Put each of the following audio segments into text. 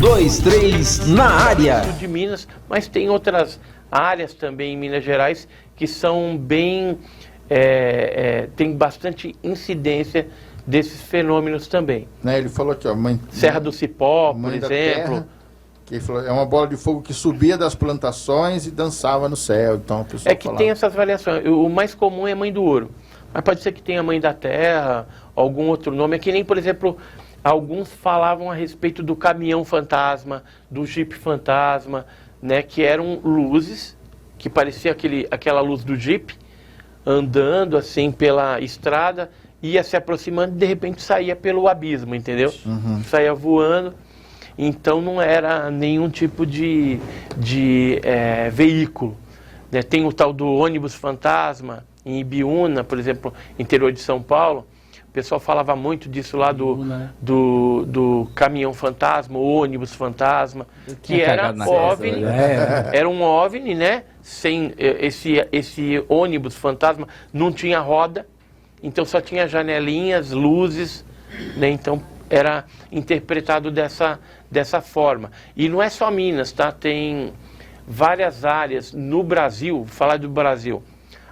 dois, três, na área. De Minas, mas tem outras áreas também em Minas Gerais que são bem, tem bastante incidência desses fenômenos também. Né, ele falou aqui, ó, Serra do Cipó, por exemplo. Terra, que ele falou, é uma bola de fogo que subia das plantações e dançava no céu. Então, o pessoal que tem essas variações. O mais comum é Mãe do Ouro. Mas pode ser que tenha Mãe da Terra, algum outro nome. É que nem, por exemplo, alguns falavam a respeito do caminhão fantasma, do Jeep fantasma, né, que eram luzes, que parecia aquela luz do Jeep, andando assim pela estrada, ia se aproximando e de repente saía pelo abismo, entendeu? Saía voando. Então não era nenhum tipo de veículo. Né? Tem o tal do ônibus fantasma, em Ibiúna, por exemplo, interior de São Paulo. O pessoal falava muito disso lá do caminhão fantasma, o ônibus fantasma, que era OVNI, era um OVNI, né? Sem esse ônibus fantasma, não tinha roda, então só tinha janelinhas, luzes, né? Então era interpretado dessa forma. E não é só Minas, tá? Tem várias áreas no Brasil, vou falar do Brasil.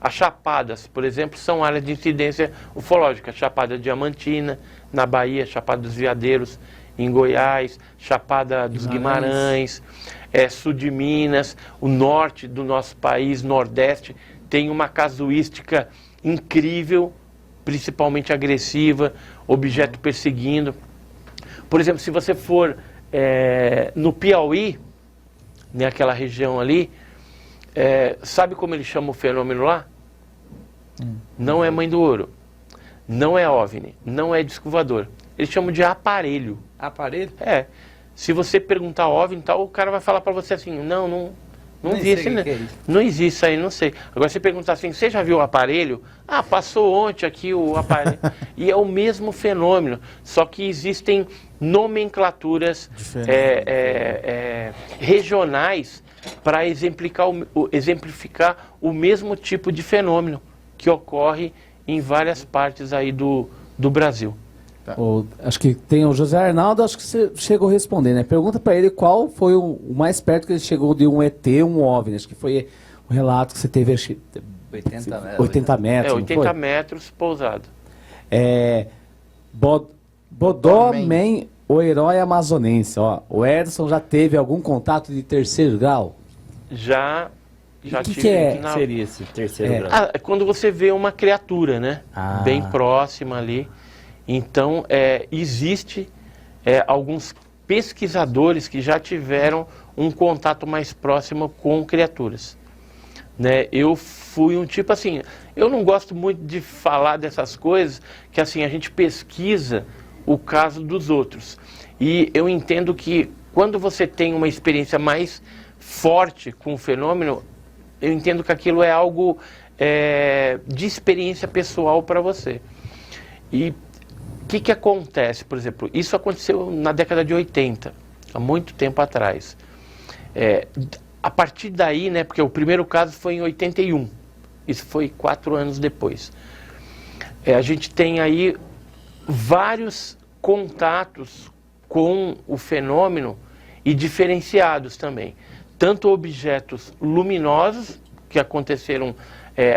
As Chapadas, por exemplo, são áreas de incidência ufológica. Chapada Diamantina, na Bahia, Chapada dos Veadeiros, em Goiás, Chapada dos Guimarães, sul de Minas, o norte do nosso país, nordeste, tem uma casuística incrível, principalmente agressiva, objeto perseguindo. Por exemplo, se você for no Piauí, naquela região ali, sabe como ele chama o fenômeno lá? Não é Mãe do Ouro, não é OVNI, não é disco voador. Eles chamam de aparelho. Aparelho? Se você perguntar OVNI e tal, o cara vai falar para você assim, não existe, né? Não existe isso aí, não sei. Agora você perguntar assim, você já viu o aparelho? Ah, passou ontem aqui o aparelho. E é o mesmo fenômeno, só que existem nomenclaturas regionais para exemplificar o mesmo tipo de fenômeno que ocorre em várias partes aí do Brasil. Acho que tem o José Arnaldo, acho que você chegou a responder, né? Pergunta para ele qual foi o mais perto que ele chegou de um ET, um OVNI. Acho que foi o relato que você teve, 80 metros. 80 metros pousado. Bodó Man, o herói amazonense. Ó, o Edson já teve algum contato de terceiro grau? Já que tive. Que é? O que seria esse terceiro grau? É quando você vê uma criatura, né? Bem próxima ali. Então, existe alguns pesquisadores que já tiveram um contato mais próximo com criaturas. Né? Eu fui um tipo assim, eu não gosto muito de falar dessas coisas, que assim, a gente pesquisa o caso dos outros. E eu entendo que quando você tem uma experiência mais forte com o fenômeno, eu entendo que aquilo é algo de experiência pessoal para você. E o que acontece, por exemplo, isso aconteceu na década de 80, há muito tempo atrás. A partir daí, né, porque o primeiro caso foi em 81, isso foi 4 anos depois. A gente tem aí vários contatos com o fenômeno e diferenciados também. Tanto objetos luminosos, que aconteceram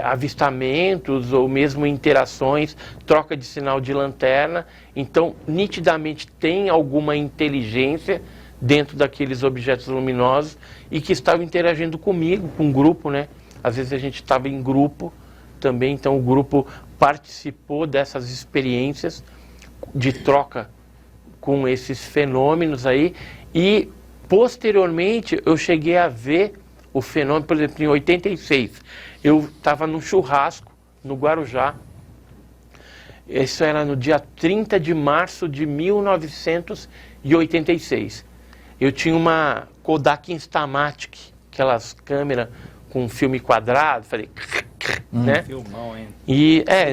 avistamentos ou mesmo interações, troca de sinal de lanterna. Então, nitidamente tem alguma inteligência dentro daqueles objetos luminosos e que estavam interagindo comigo, com um grupo, né? Às vezes a gente estava em grupo também, então o grupo participou dessas experiências de troca com esses fenômenos aí e posteriormente eu cheguei a ver o fenômeno, por exemplo, em 86. Eu estava num churrasco no Guarujá. Isso era no dia 30 de março de 1986. Eu tinha uma Kodak Instamatic, aquelas câmeras com filme quadrado, falei, né? Filmão, hein?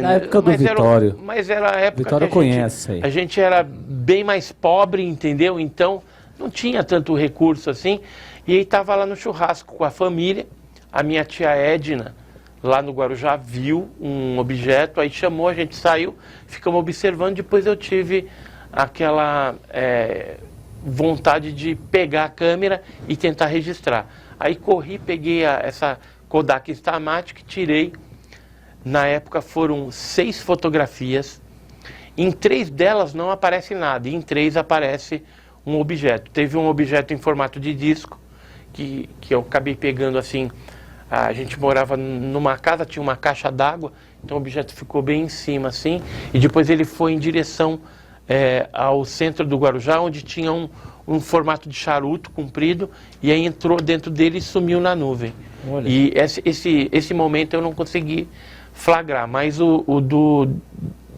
Na época do Vitório. Mas era a época Vitório conhece aí. A gente era bem mais pobre, entendeu? Então não tinha tanto recurso assim. E aí estava lá no churrasco com a família. A minha tia Edna, lá no Guarujá, viu um objeto, aí chamou, a gente saiu, ficamos observando, depois eu tive aquela vontade de pegar a câmera e tentar registrar. Aí corri, peguei essa Kodak Instamatic, tirei. Na época foram 6 fotografias. Em 3 delas não aparece nada, e em 3 aparece um objeto. Teve um objeto em formato de disco, que eu acabei pegando assim. A gente morava numa casa, tinha uma caixa d'água, então o objeto ficou bem em cima assim, e depois ele foi em direção ao centro do Guarujá, onde tinha um formato de charuto comprido, e aí entrou dentro dele e sumiu na nuvem. Olha. E esse momento eu não consegui flagrar, mas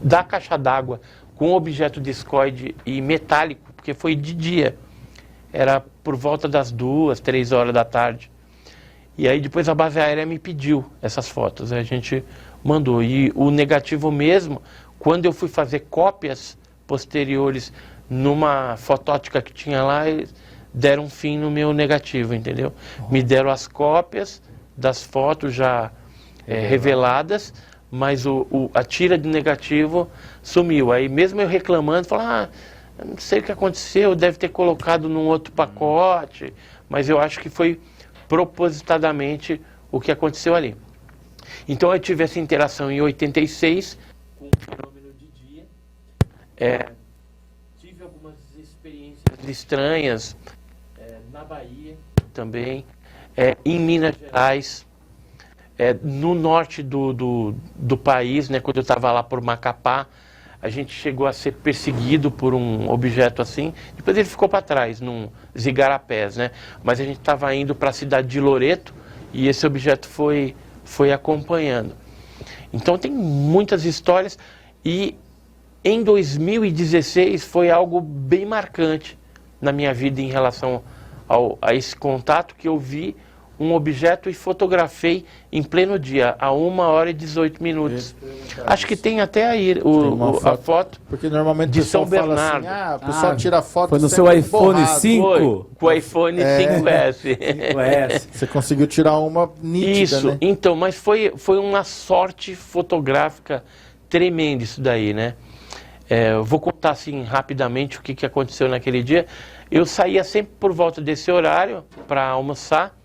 da caixa d'água com objeto discoide e metálico, porque foi de dia, era por volta das 2, 3 horas da tarde. E aí depois a base aérea me pediu essas fotos, a gente mandou. E o negativo mesmo, quando eu fui fazer cópias posteriores numa fotótica que tinha lá, eles deram fim no meu negativo, entendeu? Me deram as cópias das fotos já reveladas, mas a tira de negativo sumiu. Aí mesmo eu reclamando, falando, eu não sei o que aconteceu, deve ter colocado num outro pacote, mas eu acho que foi propositadamente o que aconteceu ali. Então eu tive essa interação em 86 com o fenômeno de dia. Tive algumas experiências estranhas na Bahia também, em Minas Gerais, no norte do país, né, quando eu estava lá por Macapá, a gente chegou a ser perseguido por um objeto assim, depois ele ficou para trás, num Zigarapés, né? Mas a gente estava indo para a cidade de Loreto e esse objeto foi acompanhando. Então tem muitas histórias, e em 2016 foi algo bem marcante na minha vida em relação a esse contato, que eu vi um objeto e fotografei em pleno dia, a 1h18. Acho que tem até aí a foto. Porque normalmente de São Bernardo. Assim, o pessoal tira foto. Foi no seu iPhone borrado. 5? Foi, com o iPhone 5S. 5S. Você conseguiu tirar uma nítida, isso, né? então, mas foi uma sorte fotográfica tremenda isso daí, né? Eu vou contar assim rapidamente o que aconteceu naquele dia. Eu saía sempre por volta desse horário para almoçar,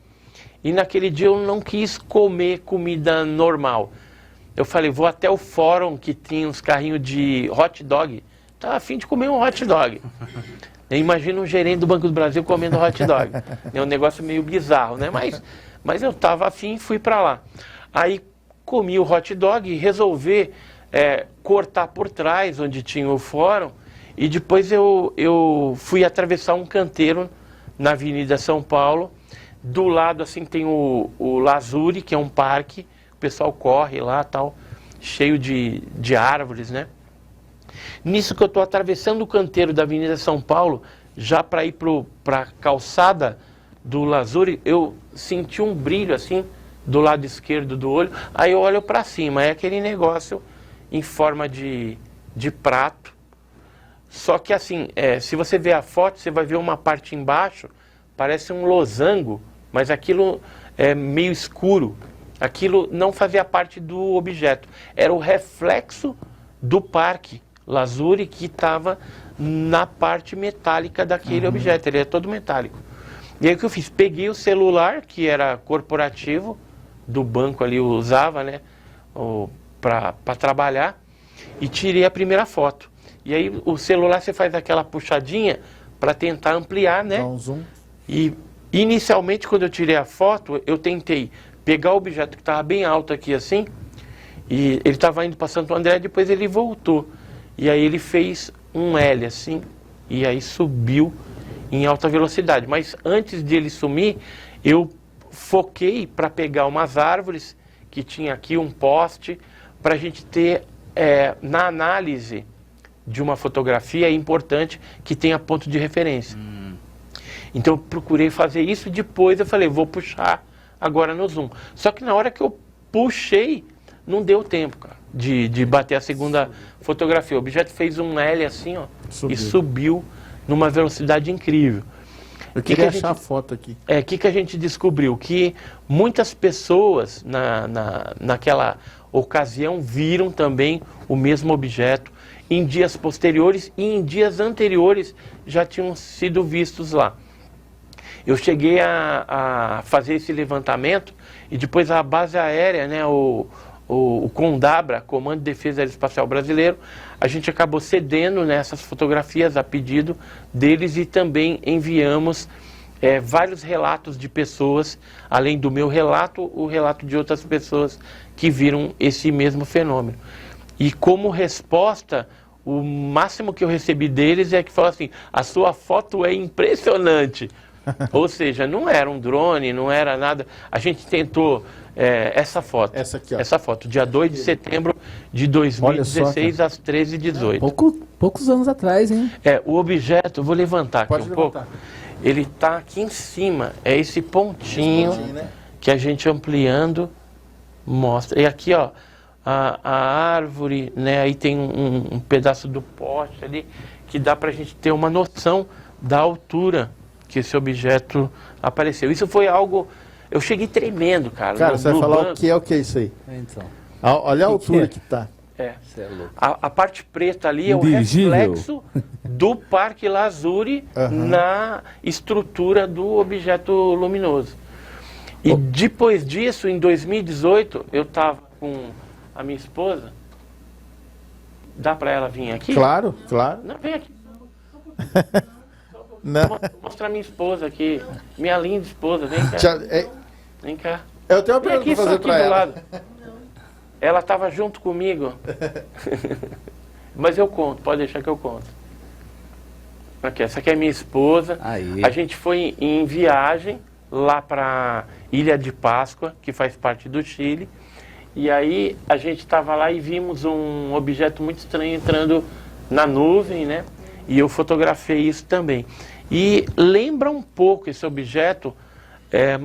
e naquele dia eu não quis comer comida normal. Eu falei, vou até o fórum que tinha uns carrinhos de hot dog. Estava a fim de comer um hot dog. Eu imagino um gerente do Banco do Brasil comendo hot dog. É um negócio meio bizarro, né? Mas eu estava afim e fui para lá. Aí comi o hot dog e resolvi cortar por trás, onde tinha o fórum, e depois eu fui atravessar um canteiro na Avenida São Paulo. Do lado assim tem o Lazuri, que é um parque, o pessoal corre lá, tal, cheio de árvores, né? Nisso que eu estou atravessando o canteiro da Avenida São Paulo, já para ir para a calçada do Lazuri, eu senti um brilho assim do lado esquerdo do olho. Aí eu olho para cima, é aquele negócio em forma de prato. Só que assim, se você ver a foto, você vai ver uma parte embaixo, parece um losango, mas aquilo é meio escuro. Aquilo não fazia parte do objeto, era o reflexo do parque Lazuri que estava na parte metálica daquele objeto, ele é todo metálico. E aí o que eu fiz? Peguei o celular, que era corporativo, do banco ali, eu usava, né, para trabalhar, e tirei a primeira foto. E aí o celular você faz aquela puxadinha para tentar ampliar, né? Dá um zoom. E inicialmente, quando eu tirei a foto, eu tentei pegar o objeto que estava bem alto aqui assim, e ele estava indo para Santo André, depois ele voltou. E aí ele fez um L assim, e aí subiu em alta velocidade. Mas antes de ele sumir, eu foquei para pegar umas árvores, que tinha aqui um poste, para a gente ter, na análise de uma fotografia, é importante que tenha ponto de referência. Então eu procurei fazer isso, depois eu falei, vou puxar agora no zoom. Só que na hora que eu puxei, não deu tempo, cara, de bater a segunda fotografia. O objeto fez um L assim, ó, e subiu numa velocidade incrível. Eu queria achar a foto aqui. O que a gente descobriu? Que muitas pessoas naquela ocasião viram também o mesmo objeto. em dias posteriores e em dias anteriores já tinham sido vistos lá. Eu cheguei a fazer esse levantamento e depois a base aérea, né, o CONDABRA, Comando de Defesa Aeroespacial Brasileiro, a gente acabou cedendo nessas fotografias a pedido deles e também enviamos vários relatos de pessoas, além do meu relato, o relato de outras pessoas que viram esse mesmo fenômeno. E como resposta, o máximo que eu recebi deles é que falou assim, a sua foto é impressionante. Ou seja, não era um drone, não era nada. A gente tentou essa foto. Essa aqui, ó. Essa foto, dia 2 de setembro de 2016, às 13h18. Poucos anos atrás, hein? O objeto, vou levantar aqui Pode um levantar. pouco. Ele está aqui em cima. É esse pontinho, né? que a gente ampliando mostra. E aqui, ó, a árvore, né? Aí tem um pedaço do poste ali que dá para a gente ter uma noção da altura que esse objeto apareceu. Isso foi algo... Eu cheguei tremendo, cara. Cara, você vai falar banco. o que é isso aí? Então. Olha a altura que tá. Você é louco. A parte preta ali é o Dirigível. reflexo do Parque Lazuri na estrutura do objeto luminoso. E depois disso, em 2018, eu estava com a minha esposa. Dá para ela vir aqui? Claro, claro. Não, vem aqui. Não. Vou mostrar minha esposa aqui. Minha linda esposa, vem cá. Vem cá. Eu tenho uma Vem pergunta aqui, pra só fazer aqui pra do ela. lado. Ela estava junto comigo. Mas eu conto, pode deixar que eu conto. Aqui, essa aqui é minha esposa. Aí. A gente foi em viagem lá para Ilha de Páscoa, que faz parte do Chile. E aí a gente estava lá e vimos um objeto muito estranho entrando na nuvem, né? E eu fotografei isso também. E lembra um pouco esse objeto,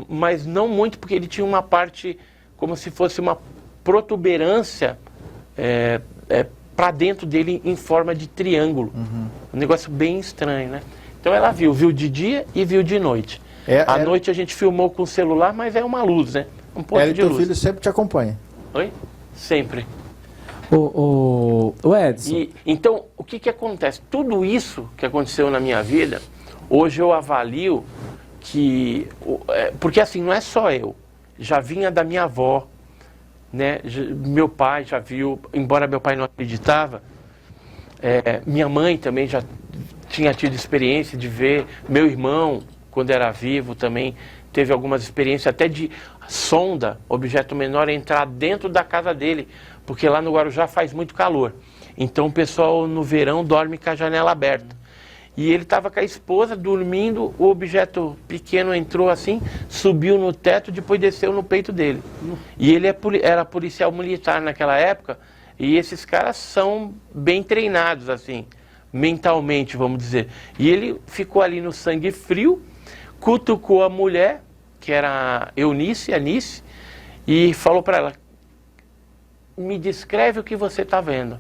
mas não muito, porque ele tinha uma parte como se fosse uma protuberância para dentro dele em forma de triângulo. Um negócio bem estranho, né? Então ela viu de dia e viu de noite. À noite a gente filmou com o celular, mas é uma luz, né? Um ponto Ela e de teu luz. filho sempre te acompanha. Oi? Sempre. O Edson. Então, o que acontece? Tudo isso que aconteceu na minha vida, hoje eu avalio que... porque assim, não é só eu. Já vinha da minha avó, né? Meu pai já viu, embora meu pai não acreditava, minha mãe também já tinha tido experiência de ver, meu irmão, quando era vivo, também teve algumas experiências até de sonda, objeto menor, entrar dentro da casa dele, porque lá no Guarujá faz muito calor. Então o pessoal no verão dorme com a janela aberta. E ele estava com a esposa dormindo, o objeto pequeno entrou assim, subiu no teto, depois desceu no peito dele. E ele era policial militar naquela época, e esses caras são bem treinados, assim, mentalmente, vamos dizer. E ele ficou ali no sangue frio, cutucou a mulher, que era a Anice, e falou para ela, me descreve o que você está vendo.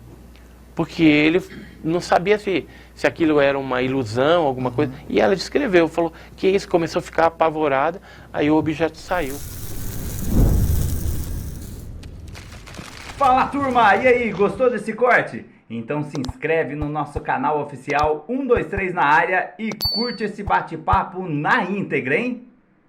Porque ele não sabia se aquilo era uma ilusão, alguma coisa. E ela descreveu, falou que isso, começou a ficar apavorada, aí o objeto saiu. Fala turma, e aí, gostou desse corte? Então se inscreve no nosso canal oficial 123 na área e curte esse bate-papo na íntegra, hein?